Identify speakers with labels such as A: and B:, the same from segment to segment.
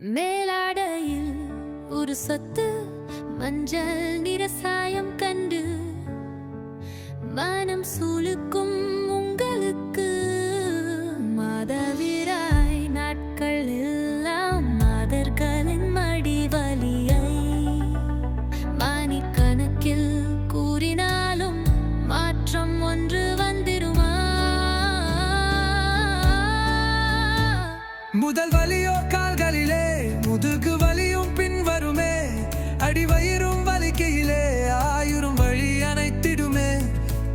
A: மேலாடையில் ஒரு சொத்து மஞ்சள் நிற சாயம் கண்டு மனம் சூழுக்கும் உங்களுக்கு மாதவிடாய் நாட்கள் எல்லாம் மாதர்களின் மடி வலியை மணிக்கணக்கில் கூறினாலும் மாற்றம் ஒன்று வந்திருமா?
B: முதல் வலியோ கால்களிலே, முதுகு வலியும் பின் வருமே, அடிவயிறும் வலிக்கையிலே ஆயுறும் வழி அனைத்திடுமே.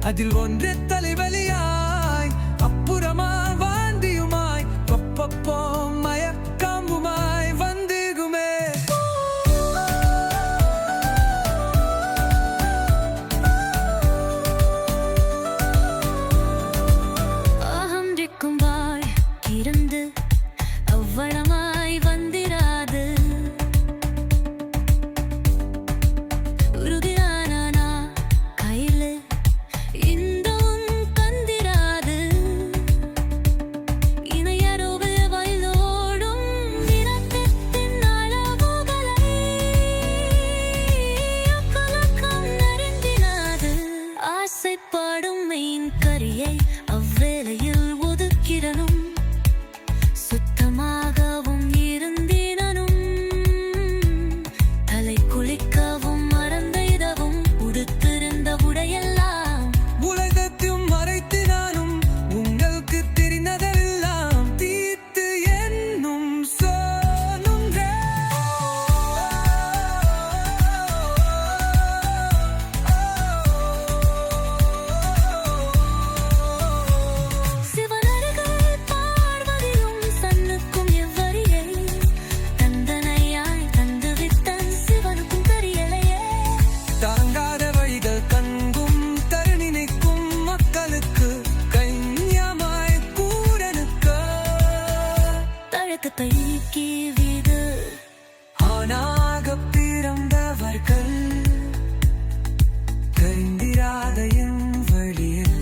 B: அதில் ஒன்று தலைவலியாய், அப்புறமா வாந்தியுமாய், பப்பப்போ மயக்கமுமாய் வந்திருமே.
A: அகன்றிக்கும் வாய் கிடந்து அவ்வளமாய் வந்திராது. உறுதியான கையில இந்த கந்திராது. இணையருவில் வயலோடும் இரத்தத்தின் அளவுகளை கலக்கம் நெருங்கினாது. ஆசைப்படும் மீன் கறியை அவ்வேளையில் ஒதுக்கிடனும், சுத்தமாகவும் இருந்தினும், தலை குளிக்கவும் மறந்திடவும் உடுத்திருந்த உடையெல்லாம்
B: உலகத்தையும் மறைத்தினாலும் உங்களுக்கு தெரிந்ததெல்லாம் தீர்த்து என்னும் சோனுன்றே.
A: சிவனருகில் பார்வதியும் சன்னுக்கும் எவ்வரியை தந்தனையாய் தந்துவித்தான் சிவனுக்கும் தெரியலையே.
B: தாங்காத வழிகள் கண்கும் தரணி நிற்கும் மக்களுக்கு கைஞமாய் கூறனுக்க
A: தழக்கத்தை கீவிது
B: ஆனாக பிறந்தவர்கள் கைந்திராத என் வழியில்